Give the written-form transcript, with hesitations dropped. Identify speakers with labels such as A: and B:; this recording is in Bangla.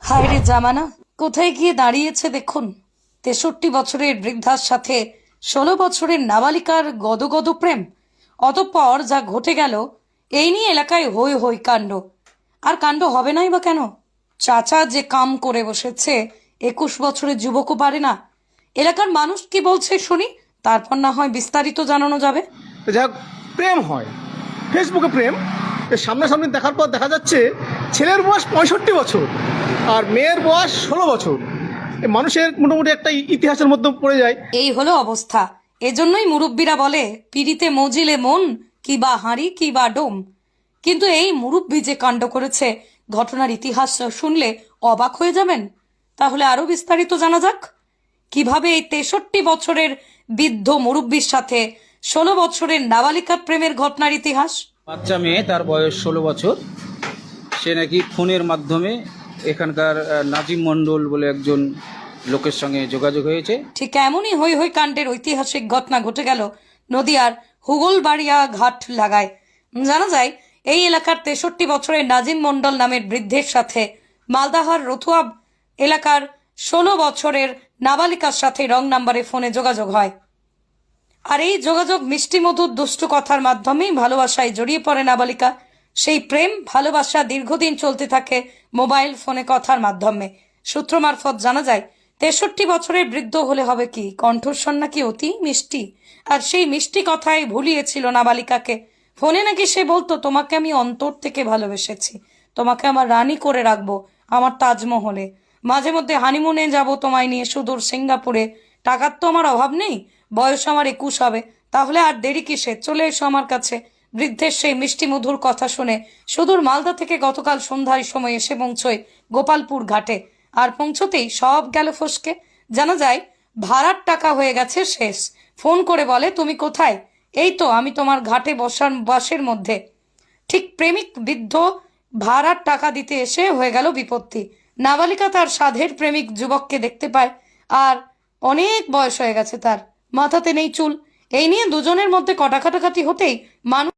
A: হায় রে জামানা, কোথায় গিয়ে দাঁড়িয়েছে দেখুন। 63 বছরের বৃদ্ধার সাথে 16 বছরের নাবালিকার গদগদ প্রেম। অতঃপর যা ঘটে গেল, এই নিয়ে এলাকায় হই হই কাণ্ড। আর কাণ্ড হবে নাই বা কেন? চাচা যে কাম করে বসেছে, 21 বছরের যুবকও পারে না। এলাকার মানুষ কি বলছে শুনি, তারপর না হয় বিস্তারিত জানানো যাবে।
B: যাক, প্রেম হয়, ফেসবুকে প্রেম। এর সামনাসামনি দেখার পর দেখা যাচ্ছে ছেলের বয়স 65 বছর আর মেয়ের বয়স 16 বছর। মানুষের মোটামুটি একটা ইতিহাসের মধ্যে পড়ে যায়।
A: এই হলো অবস্থা। এজন্যই মুরব্বীরা বলে, পিড়িতে মজিলে মন, কি বা হাঁড়ি কি বা ডোম। কিন্তু এই মুরব্বী যে কাণ্ড করেছে, ঘটনার ইতিহাস শুনলে অবাক হয়ে যাবেন। তাহলে আরো বিস্তারিত জানা যাক, কিভাবে এই 63 বছরের বৃদ্ধ মুরব্বীর সাথে 16 বছরের নাবালিকার প্রেমের ঘটনার ইতিহাস।
C: বাচ্চা মেয়ে, তার বয়স 16 বছর। সে নাকি ফোনের মাধ্যমে এখানকার নাজিম মণ্ডল বলে একজন লোকের সঙ্গে যোগাযোগ হয়েছে।
A: ঠিক এমনই হই হই কাণ্ডের ঐতিহাসিক ঘটনা ঘটে গেল নদিয়ার হুগলবাড়িয়া ঘাট লাগায়। জানা যায়, এই এলাকার 63 বছরের নাজিম মণ্ডল নামের বৃদ্ধের সাথে মালদাহার রতুয়া এলাকার 16 বছরের নাবালিকার সাথে রং নাম্বারে ফোনে যোগাযোগ হয়। আর এই যোগাযোগ মিষ্টি মধুর দুষ্টু কথার মাধ্যমেই ভালোবাসায় জড়িয়ে পড়ে নাবালিকা। সেই প্রেম ভালোবাসা দীর্ঘদিন চলতে থাকে মোবাইল ফোনে কথার মাধ্যমে। সূত্র মারফত জানা যায়, 63 বছরের বৃদ্ধ হলে হবে কি, কণ্ঠস্বর নাকি অতি মিষ্টি। আর সেই মিষ্টি কথায় ভুলিয়েছিল নাবালিকাকে। ফোনে নাকি সে বলতো, তোমাকে আমি অন্তর থেকে ভালোবেসেছি, তোমাকে আমার রানী করে রাখবো আমার তাজমহলে, মাঝে মধ্যে হানিমুনে যাব তোমায় নিয়ে সুদূর সিঙ্গাপুরে। টাকার তো আমার অভাব নেই, বয়স আমার 21 হবে, তাহলে আর দেরি কিসে, চলে এসো আমার কাছে। বৃদ্ধের সেই মিষ্টি মধুর কথা শুনে সুদূর মালদা থেকে গতকাল সন্ধ্যার সময় এসে পৌঁছয় গোপালপুর ঘাটে। আর পৌঁছতেই সব গেল ফসকে। জানা যায়, ভাড়ার টাকা হয়ে গেছে শেষ। ফোন করে বলে, তুমি কোথায়? এই তো আমি তোমার ঘাটে বসার বাসের মধ্যে। ঠিক প্রেমিক বৃদ্ধ ভাড়ার টাকা দিতে এসে হয়ে গেল বিপত্তি। নাবালিকা তার সাধের প্রেমিক যুবককে দেখতে পায়, আর অনেক বয়স হয়ে গেছে তার, মাথাতে নেই চুল। এই নিয়ে দুজনের মধ্যে কটাকাটাকাটি হতেই মানুষ